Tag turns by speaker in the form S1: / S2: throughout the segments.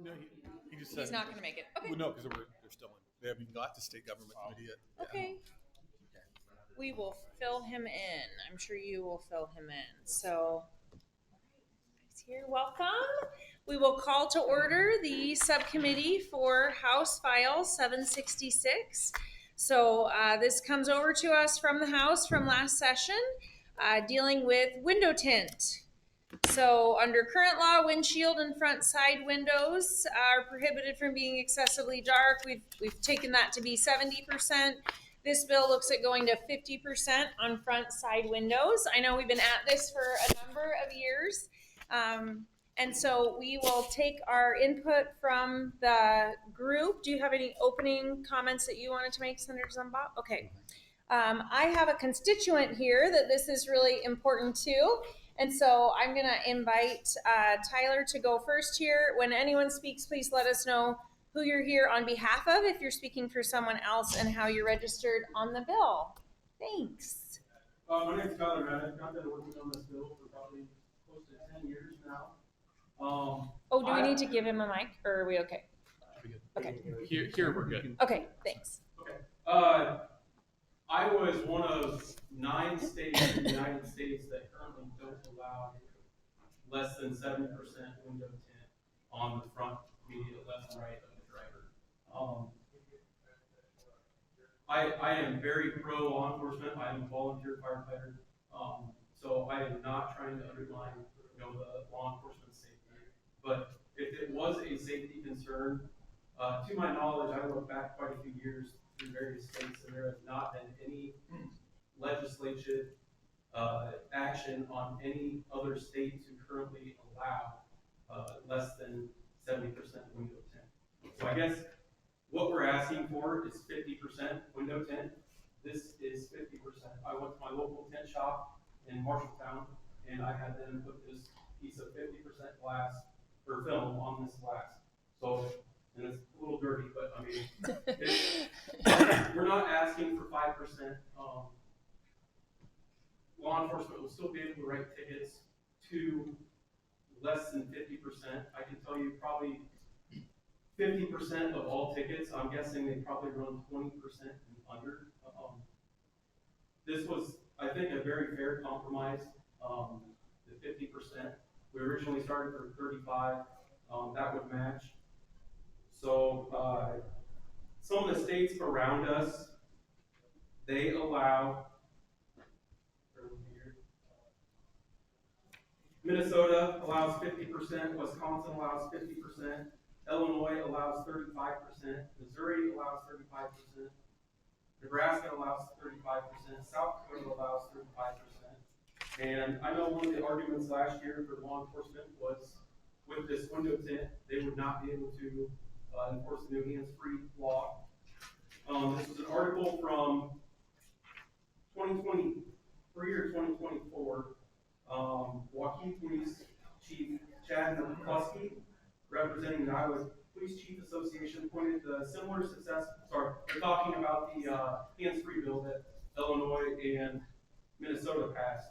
S1: No, he just said
S2: He's not going to make it. Okay.
S1: Well, no, because they're still in. They haven't got to state government committee yet.
S2: Okay. We will fill him in. I'm sure you will fill him in. So, he's here. Welcome. We will call to order the subcommittee for House File 766. So, this comes over to us from the House from last session, dealing with window tint. So under current law, windshield and front side windows are prohibited from being excessively dark. We've taken that to be 70%. This bill looks at going to 50% on front side windows. I know we've been at this for a number of years. And so we will take our input from the group. Do you have any opening comments that you wanted to make, Senator Zumbach? Okay. I have a constituent here that this is really important to. And so I'm going to invite Tyler to go first here. When anyone speaks, please let us know who you're here on behalf of, if you're speaking for someone else, and how you're registered on the bill. Thanks.
S3: My name is Tyler Maddox. I've been working on this bill for probably close to 10 years now.
S2: Do we need to give him a mic, or are we okay? Okay.
S1: Here we're good.
S2: Okay, thanks.
S3: Okay. I was one of 9 states in the United States that currently don't allow less than 70% window tint on the front, immediate left and right of the driver. I am very pro law enforcement. I am a volunteer firefighter, so I am not trying to undermine the law enforcement safety. But if it was a safety concern, to my knowledge, I look back quite a few years through various states, and there has not been any legislative action on any other states who currently allow less than 70% window tint. So I guess what we're asking for is 50% window tint. This is 50%. I went to my local tint shop in Marshalltown, and I had them put this piece of 50% glass or film on this glass. So, and it's a little dirty, but I mean, we're not asking for 5%. Law enforcement will still be able to write tickets to less than 50%. I can tell you probably 50% of all tickets, I'm guessing they probably run 20% and under. This was, I think, a very fair compromise, the 50%. We originally started for 35, that would match. So some of the states around us, they allow, Minnesota allows 50%, Wisconsin allows 50%, Illinois allows 35%, Missouri allows 35%, Nebraska allows 35%, South Dakota allows 35%. And I know one of the arguments last year for law enforcement was with this window tint, they would not be able to enforce the new hands-free law. This was an article from 2023 or 2024. Waukee Police Chief Chad McCluskey, representing the Iowa Police Chief Association, pointed to similar success. Sorry, they're talking about the hands-free bill that Illinois and Minnesota passed.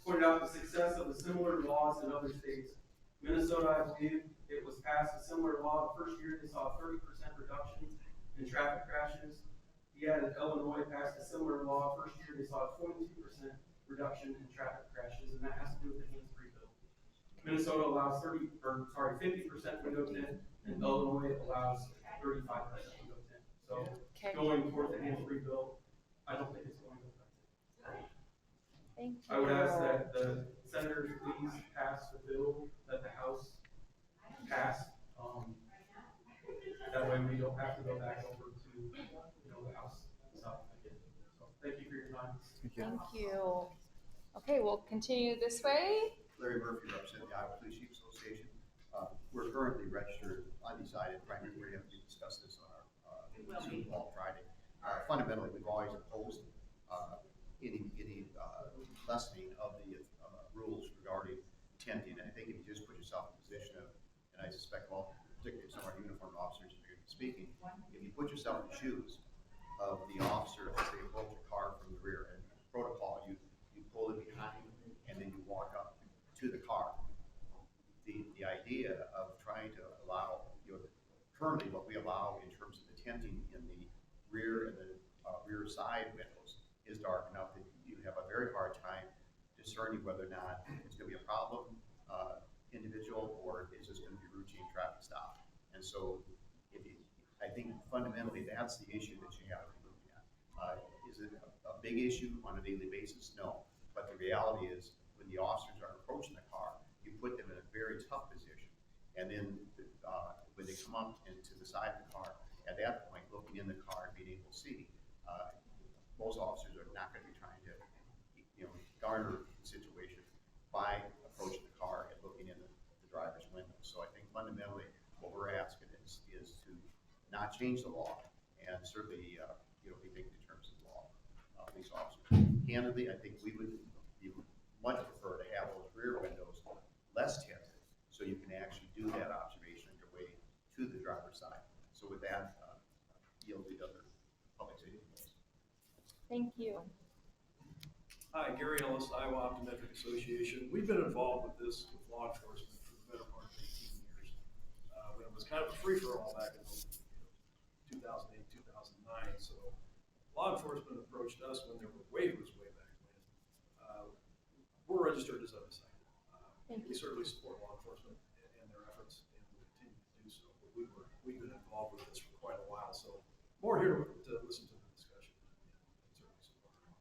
S3: Pointed out the success of the similar laws in other states. Minnesota, I believe, it was passed a similar law. The first year they saw a 30% reduction in traffic crashes. Yet Illinois passed a similar law. First year they saw a 22% reduction in traffic crashes, and that has to do with the hands-free bill. Minnesota allows 50% window tint, and Illinois allows 35% window tint. So going toward the hands-free bill, I don't think it's going to affect it.
S2: Thank you.
S3: I would ask that the senators please pass the bill that the House passed. That way we don't have to go back over to the House side again. So thank you for your time.
S2: Thank you. Okay, we'll continue this way.
S4: Larry Murphy, representing the Iowa Police Chief Association. We're currently registered undecided. Frankly, we're going to discuss this on our Zoom call Friday. Fundamentally, we've always opposed any lessening of the rules regarding tinting. And I think if you just put yourself in a position of, and I suspect all, particularly some of our uniformed officers are going to be speaking, if you put yourself in the shoes of the officer as they approach a car from the rear, and protocol, you pull it behind and then you walk up to the car. The idea of trying trying to allow, currently what we allow in terms of the tinting in the rear and the rear side windows is dark enough that you have a very hard time discerning whether or not it's going to be a problem individual or it's just going to be routine traffic stop. And so I think fundamentally that's the issue that you have to look at. Is it a big issue on a daily basis? No. But the reality is when the officers are approaching the car, you put them in a very tough position. And then when they come up into the side of the car, at that point, looking in the car and being able to see, most officers are not going to be trying to, garner the situation by approaching the car and looking in the driver's window. So I think fundamentally what we're asking is to not change the law and certainly, be thinking in terms of law, police officers. Candidly, I think we would much prefer to have those rear windows less tinted so you can actually do that observation on your way to the driver's side. So with that, yield the other public safety rules.
S2: Thank you.
S5: Hi, Gary Ellis, Iowa Optometric Association. We've been involved with this with law enforcement for the better part of 18 years. When it was kind of a free-for-all back in 2008, 2009. So law enforcement approached us when there were waivers way back when. We're registered as undecided. We certainly support law enforcement and their efforts and will continue to do so. But we've been involved with this for quite a while. So more here to listen to the discussion.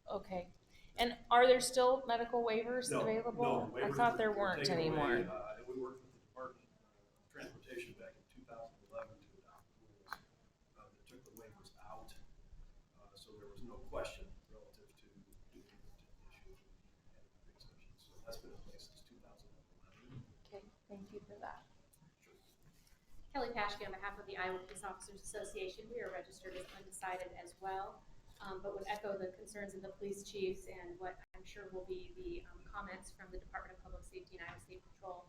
S2: Okay. And are there still medical waivers available?
S5: No,
S2: I
S5: waivers
S2: thought there
S5: were
S2: weren't
S5: taken
S2: anymore.
S5: away, and we worked with the Department of Transportation back in 2011 to adopt rules that took the waivers out. So there was no question relative to doing the issue and exemptions. So that's been in place since 2011.
S2: Okay, thank you for that.
S6: Kelly Paschke on behalf of the Iowa Police Officers Association. We are registered as undecided as well, but would echo the concerns of the police chiefs and what I'm sure will be the comments from the Department of Public Safety and Iowa State Patrol.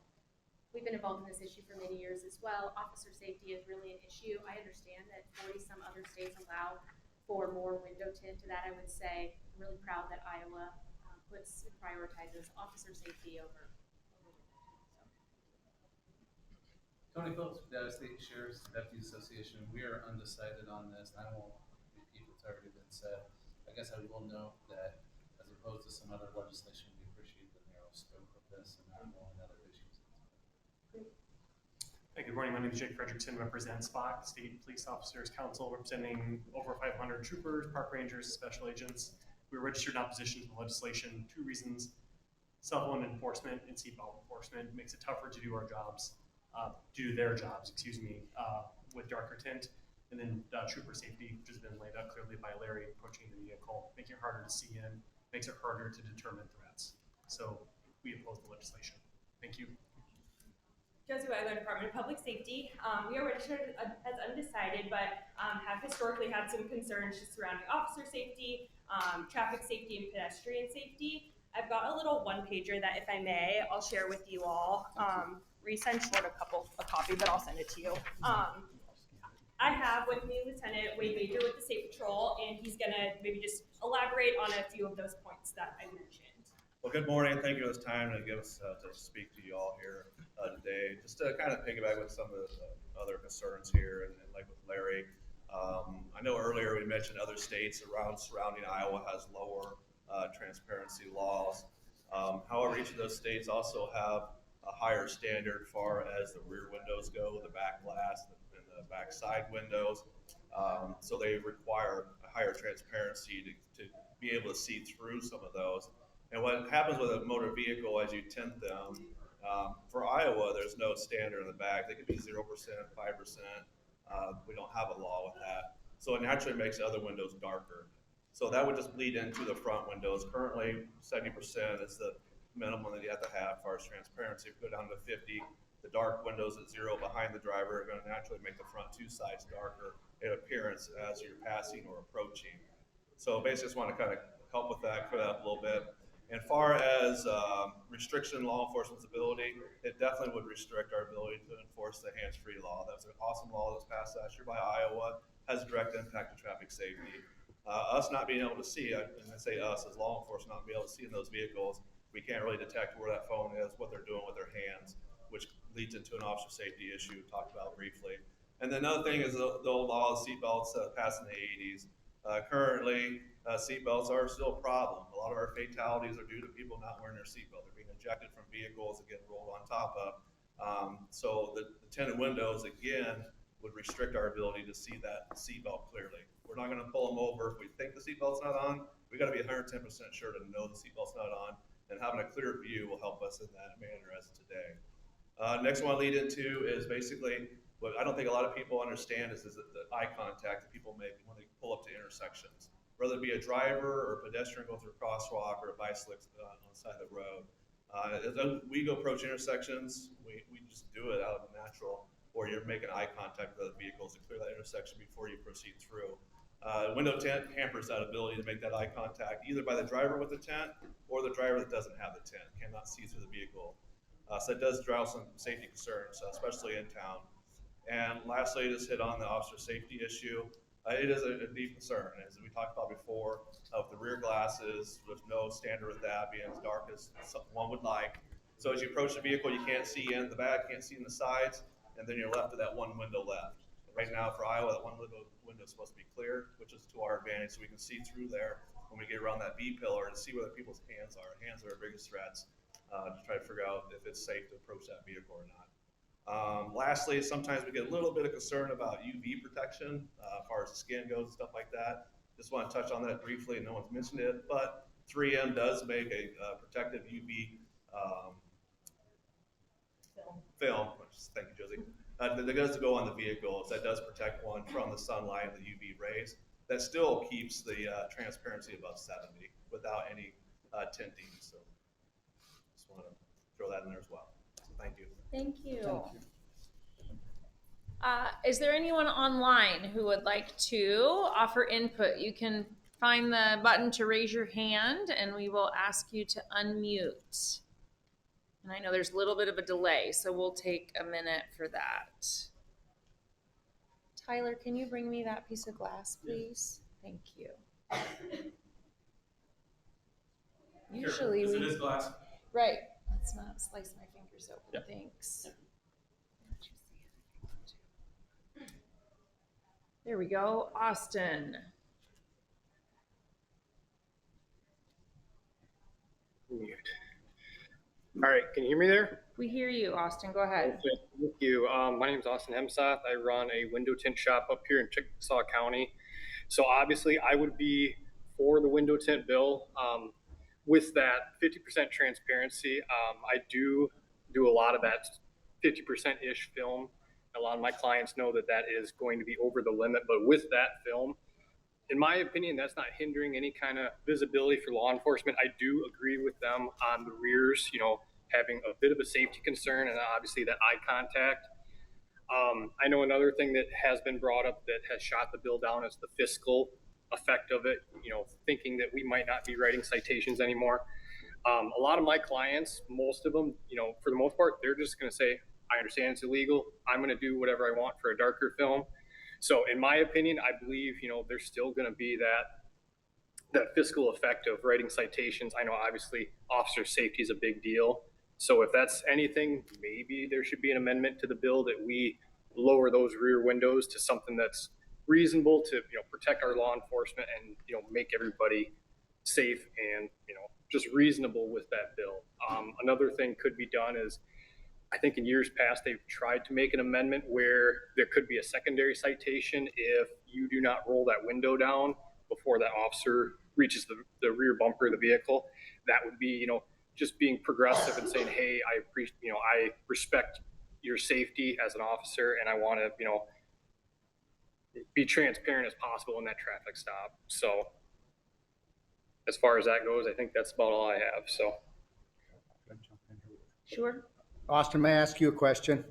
S6: We've been involved in this issue for many years as well. Officer safety is really an issue. I understand that 40 some other states allow for more window tint. To that I would say I'm really proud that Iowa prioritizes officer safety over
S7: Tony Phillips, Data State Sheriff's Deputy Association. We are undecided on this. I won't repeat what's already been said. I guess I will note that as opposed to some other legislation, we appreciate the narrow scope of this and not going other issues.
S8: Hi, good morning. My name is Jake Fredrickson, represent SPOC, State Police Officers Council, representing over 500 troopers, park rangers, special agents. We were registered in opposition to the legislation. 2 reasons: cell phone enforcement and seatbelt enforcement makes it tougher to do our jobs. Do their jobs, with darker tint, and then trooper safety, which has been laid out clearly by Larry approaching the vehicle, making it harder to see in, makes it harder to determine threats. So we oppose the legislation. Thank you.
S9: Josie Wagler, Department of Public Safety. We are registered as undecided, but have historically had some concerns just surrounding officer safety, traffic safety, and pedestrian safety. I've got a little one-pager that, if I may, I'll share with you all. Resend short a copy, but I'll send it to you. I have with me Lieutenant Wade Major with the State Patrol, and he's gonna maybe just elaborate on a few of those points that I mentioned.
S10: Well, good morning. Thank you for this time to give us to speak to you all here today. Just to kind of piggyback with some of the other concerns here, and like with Larry, I know earlier we mentioned other states surrounding Iowa has lower transparency laws. However, each of those states also have a higher standard far as the rear windows go, the back glass, and the back side windows. So they require a higher transparency to be able to see through some of those. And what happens with a motor vehicle as you tint them, for Iowa, there's no standard in the back. They could be 0%, 5%. We don't have a law with that. So it naturally makes the other windows darker. So that would just bleed into the front windows. Currently, 70% is the minimum that you have to have as far as transparency. If you go down to 50, the dark windows at 0 behind the driver are going to naturally make the front 2 sides darker in appearance as you're passing or approaching. So basically just want to kind of help with that, clear that up a little bit. And far as restriction law enforcement's ability, it definitely would restrict our ability to enforce the hands-free law. That was an awesome law that was passed last year by Iowa, has a direct impact to traffic safety. Us not being able to see, and I say us as law enforcement, not being able to see in those vehicles, we can't really detect where that phone is, what they're doing with their hands, which leads into an officer safety issue talked about briefly. And then another thing is the old law of seatbelts passed in the 80s. Currently, seatbelts are still a problem. A lot of our fatalities are due to people not wearing their seatbelt. They're being ejected from vehicles that get rolled on top of. So the tinted windows, again, would restrict our ability to see that seatbelt clearly. We're not going to pull them over if we think the seatbelt's not on. We got to be 110% sure to know the seatbelt's not on, and having a clear view will help us in that manner as today. Next one I'll lead into is basically what I don't think a lot of people understand is the eye contact that people make when they pull up to intersections. Whether it be a driver or a pedestrian going through a crosswalk or a bicyclist on the side of the road. As we go approach intersections, we just do it out of the natural, or you're making eye contact with other vehicles to clear that intersection before you proceed through. Window tint hampers that ability to make that eye contact either by the driver with the tent or the driver that doesn't have the tent, cannot see through the vehicle. So it does draw some safety concerns, especially in town. And lastly, just hit on the officer safety issue. It is a deep concern, as we talked about before, of the rear glasses. There's no standard with that being as dark as one would like. So as you approach the vehicle, you can't see in the back, can't see in the sides, and then you're left with that one window left. Right now for Iowa, that one window is supposed to be clear, which is to our advantage, so we can see through there when we get around that B pillar and see where the people's hands are. Hands are our biggest threats to try to figure out if it's safe to approach that vehicle or not. Lastly, sometimes we get a little bit of concern about UV protection as far as the skin goes and stuff like that. Just want to touch on that briefly, and no one's mentioned it, but 3M does make a protective UV film, thank you, Josie, that does go on the vehicles. That does protect one from the sunlight and the UV rays. That still keeps the transparency above 70 without any tinting. So just want to throw that in there as well. So thank you.
S2: Thank you. Is there anyone online who would like to offer input? You can find the button to raise your hand and we will ask you to unmute. And I know there's a little bit of a delay, so we'll take a minute for that. Tyler, can you bring me that piece of glass, please? Thank you. Usually
S3: Sure, 'cause it is glass.
S2: Right. Let's not slice my fingers open.
S3: Yep.
S2: Thanks. There we go. Austin.
S11: All right, can you hear me there?
S2: We hear you, Austin. Go ahead.
S11: Okay, thank you. My name is Austin Hemsath. I run a window tint shop up here in Chickasaw County. So obviously I would be for the window tint bill. With that 50% transparency, I do a lot of that 50%-ish film. A lot of my clients know that that is going to be over the limit, but with that film, in my opinion, that's not hindering any kind of visibility for law enforcement. I do agree with them on the rears, having a bit of a safety concern and obviously that eye contact. I know another thing that has been brought up that has shot the bill down is the fiscal effect of it, thinking that we might not be writing citations anymore. A lot of my clients, most of them, for the most part, they're just going to say, I understand it's illegal. I'm going to do whatever I want for a darker film. So in my opinion, I believe, there's still going to be that fiscal effect of writing citations. I know obviously officer safety is a big deal. So if that's anything, maybe there should be an amendment to the bill that we lower those rear windows to something that's reasonable to, protect our law enforcement and, make everybody safe and, just reasonable with that bill. Another thing could be done is, I think in years past, they've tried to make an amendment where there could be a secondary citation if you do not roll that window down before that officer reaches the rear bumper of the vehicle. That would be, just being progressive and saying, hey, I appreciate, I respect your safety as an officer and I want to, be transparent as possible in that traffic stop. So as far as that goes, I think that's about all I have, so.
S2: Sure.
S12: Austin, may I ask you a question?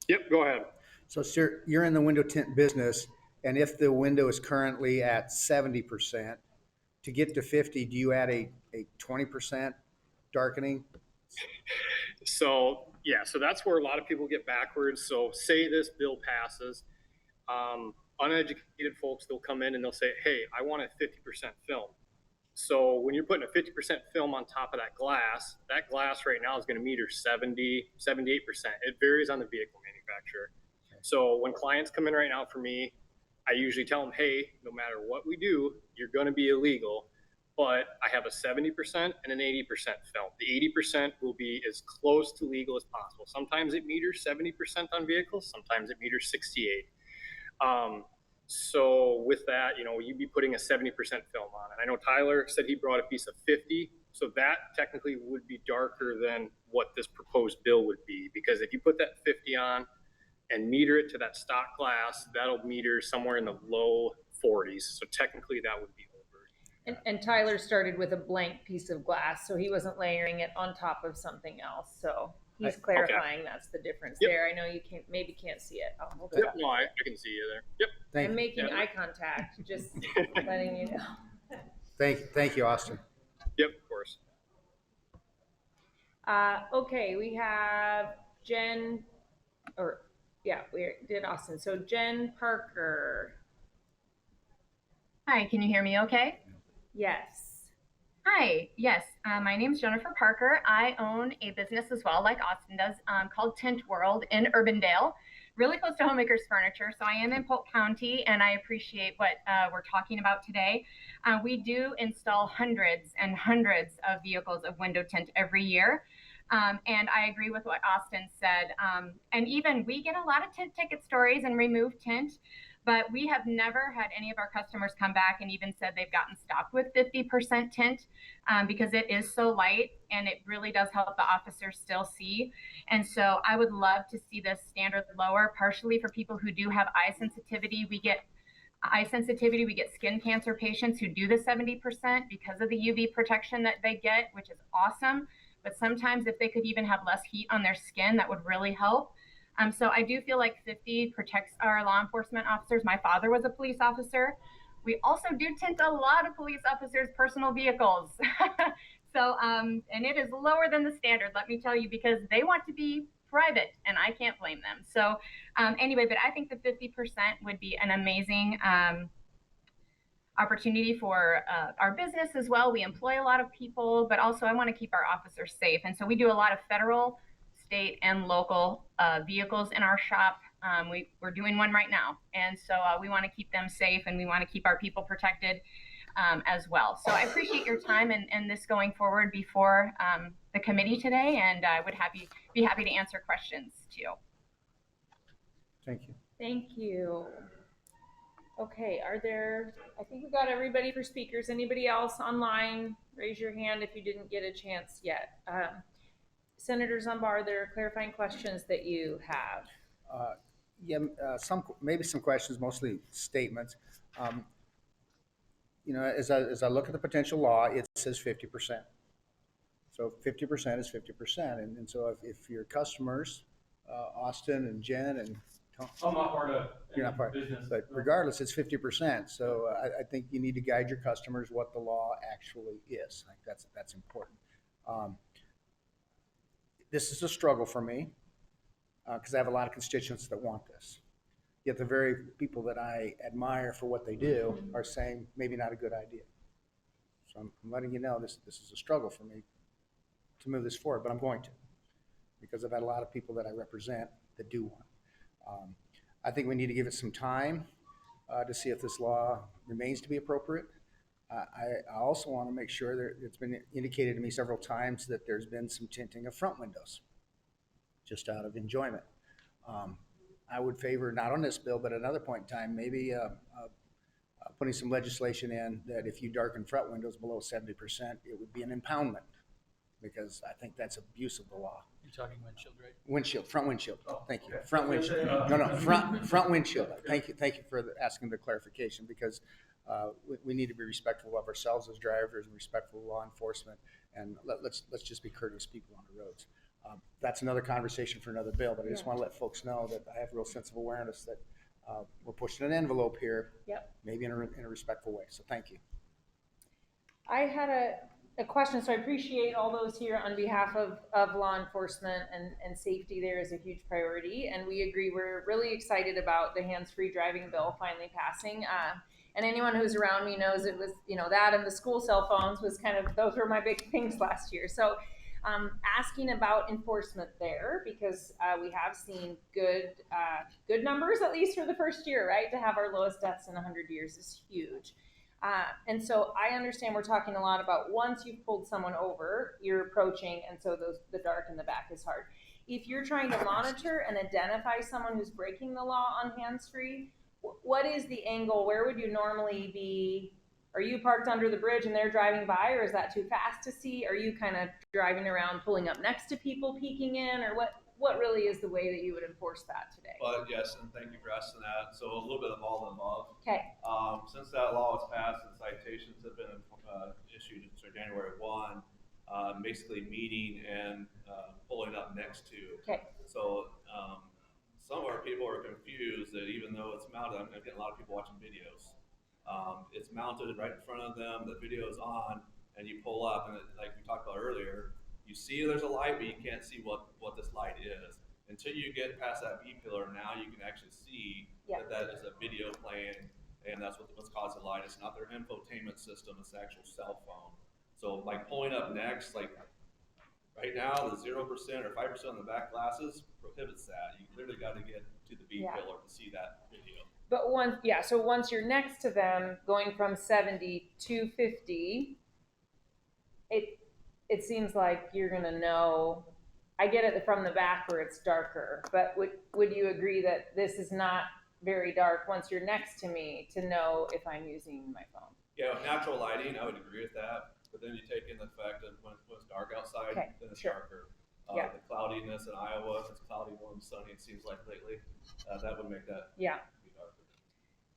S11: Yep, go ahead.
S12: So sir, you're in the window tint business, and if the window is currently at 70%, to get to 50, do you add a 20% darkening?
S11: So yeah, so that's where a lot of people get backwards. So say this bill passes, uneducated folks, they'll come in and they'll say, hey, I want a 50% film. So when you're putting a 50% film on top of that glass right now is going to meter 70, 78%. It varies on the vehicle manufacturer. So when clients come in right now for me, I usually tell them, hey, no matter what we do, you're going to be illegal, but I have a 70% and an 80% film. The 80% will be as close to legal as possible. Sometimes it meters 70% on vehicles, sometimes it meters 68. So with that, you'd be putting a 70% film on it. I know Tyler said he brought a piece of 50, so that technically would be darker than what this proposed bill would be, because if you put that 50 on and meter it to that stock glass, that'll meter somewhere in the low 40s. So technically that would be over.
S2: And Tyler started with a blank piece of glass, so he wasn't layering it on top of something else. So he's clarifying that's the difference there. I know you can't see it. I'll hold it up.
S11: No, I can see you there. Yep.
S2: I'm making eye contact, just letting you know.
S12: Thank you, Austin.
S11: Yep, of course.
S2: Okay, we have Jen, we did Austin. So Jen Parker.
S13: Hi, can you hear me okay?
S2: Yes.
S13: Hi, yes, my name's Jennifer Parker. I own a business as well, like Austin does, called Tint World in Urbandale, really close to Homemakers Furniture. So I am in Polk County, and I appreciate what we're talking about today. We do install hundreds and hundreds of vehicles of window tint every year. And I agree with what Austin said. And even we get a lot of tint ticket stories and remove tint, but we have never had any of our customers come back and even said they've gotten stopped with 50% tint because it is so light and it really does help the officers still see. And so I would love to see this standard lower, partially for people who do have eye sensitivity. We get eye sensitivity, we get skin cancer patients who do the 70% because of the UV protection that they get, which is awesome. But sometimes if they could even have less heat on their skin, that would really help. So I do feel like 50 protects our law enforcement officers. My father was a police officer. We also do tint a lot of police officers' personal vehicles. So, and it is lower than the standard, let me tell you, because they want to be private and I can't blame them. So anyway, but I think the 50% would be an amazing opportunity for our business as well. We employ a lot of people, but also I want to keep our officers safe. And so we do a lot of federal, state, and local vehicles in our shop. We're doing one right now. And so we want to keep them safe and we want to keep our people protected as well. So I appreciate your time and this going forward before the committee today. And I would be happy to answer questions too.
S12: Thank you.
S2: Thank you. Okay, I think we got everybody for speakers. Anybody else online? Raise your hand if you didn't get a chance yet. Senator Zumba, are there clarifying questions that you have?
S12: Maybe some questions, mostly statements. As I look at the potential law, it says 50%. So 50% is 50%. And so if your customers, Austin and Jen and
S3: I'm not part of
S12: you're not part,
S3: business.
S12: but regardless, it's 50%. So I think you need to guide your customers what the law actually is. I think that's important. This is a struggle for me because I have a lot of constituents that want this. Yet the very people that I admire for what they do are saying maybe not a good idea. So I'm letting you know this is a struggle for me to move this forward, but I'm going to, because I've had a lot of people that I represent that do want. I think we need to give it some time to see if this law remains to be appropriate. I also want to make sure that it's been indicated to me several times that there's been some tinting of front windows, just out of enjoyment. I would favor, not on this bill, but at another point in time, maybe putting some legislation in that if you darken front windows below 70%, it would be an impoundment, because I think that's abuse of the law.
S14: You're talking windshield, right?
S12: Windshield, front windshield.
S3: Oh,
S12: Thank you.
S3: okay.
S12: Front windshield. No, front windshield. Thank you for asking the clarification, because we need to be respectful of ourselves as drivers and respectful of law enforcement, and let's just be courteous people on the roads. That's another conversation for another bill, but I just want to let folks know that I have a real sense of awareness that we're pushing an envelope here, maybe in a respectful way. So thank you.
S2: I had a question, so I appreciate all those here on behalf of law enforcement, and safety there is a huge priority, and we agree. We're really excited about the hands-free driving bill finally passing. And anyone who's around me knows it was, you know, that and the school cell phones was kind of, those were my big things last year. So asking about enforcement there, because we have seen good numbers, at least for the first year, right? To have our lowest deaths in 100 years is huge. And so I understand we're talking a lot about once you've pulled someone over, you're approaching, and so the dark in the back is hard. If you're trying to monitor and identify someone who's breaking the law on hands-free, what is the angle? Where would you normally be? Are you parked under the bridge and they're driving by, or is that too fast to see? Are you kind of driving around, pulling up next to people, peeking in, or what really is the way that you would enforce that today?
S10: But yes, and thank you for asking that. So a little bit of all of the above.
S2: Okay.
S10: Since that law was passed and citations have been issued for January 1, basically meeting and pulling up next to.
S2: Okay.
S10: So some of our people are confused that even though it's mounted, I'm getting a lot of people watching videos. It's mounted right in front of them, the video is on, and you pull up, and like we talked about earlier, you see there's a light, but you can't see what this light is. Until you get past that B pillar, now you can actually see that is a video playing, and that's what's causing the light. It's not their infotainment system, it's the actual cell phone. So like pulling up next, like right now, the 0% or 5% on the back glasses prohibits that. You literally got to get to the B pillar to see that video.
S2: But so once you're next to them, going from 70 to 50, it seems like you're gonna know. I get it from the back where it's darker, but would you agree that this is not very dark once you're next to me to know if I'm using my phone?
S10: Yeah, with natural lighting, I would agree with that. But then you take in the fact that when it's dark outside, then it's darker. The cloudiness in Iowa, if it's cloudy, warm, sunny, it seems like lately, that would make that be darker.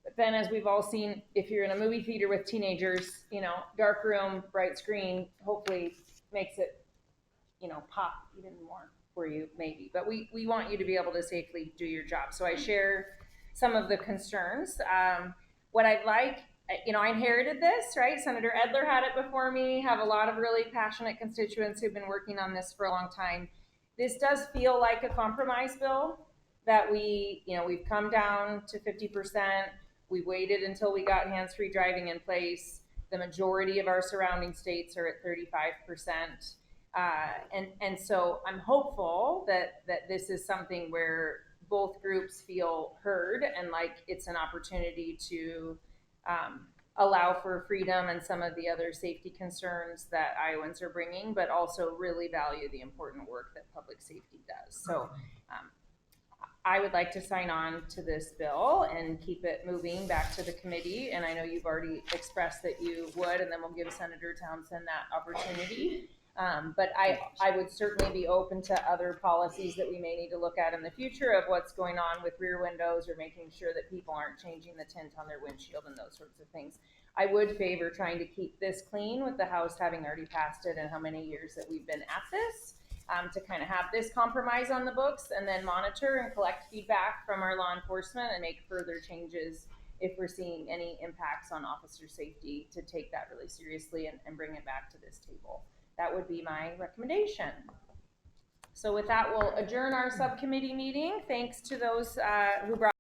S2: But then, as we've all seen, if you're in a movie theater with teenagers, you know, dark room, bright screen, hopefully makes it, you know, pop even more for you, maybe. But we want you to be able to safely do your job. So I share some of the concerns. What I'd like, you know, I inherited this, right? Senator Edler had it before me, have a lot of really passionate constituents who've been working on this for a long time. This does feel like a compromise bill that we've come down to 50%. We waited until we got hands-free driving in place. The majority of our surrounding states are at 35%. And so I'm hopeful that this is something where both groups feel heard and like it's an opportunity to allow for freedom and some of the other safety concerns that Iowans are bringing, but also really value the important work that public safety does. So I would like to sign on to this bill and keep it moving back to the committee. And I know you've already expressed that you would, and then we'll give Senator Townsend that opportunity. But I would certainly be open to other policies that we may need to look at in the future of what's going on with rear windows or making sure that people aren't changing the tint on their windshield and those sorts of things. I would favor trying to keep this clean with the House having already passed it and how many years that we've been at this, to kind of have this compromise on the books and then monitor and collect feedback from our law enforcement and make further changes if we're seeing any impacts on officer safety, to take that really seriously and bring it back to this table. That would be my recommendation. So with that, we'll adjourn our subcommittee meeting. Thanks to those who brought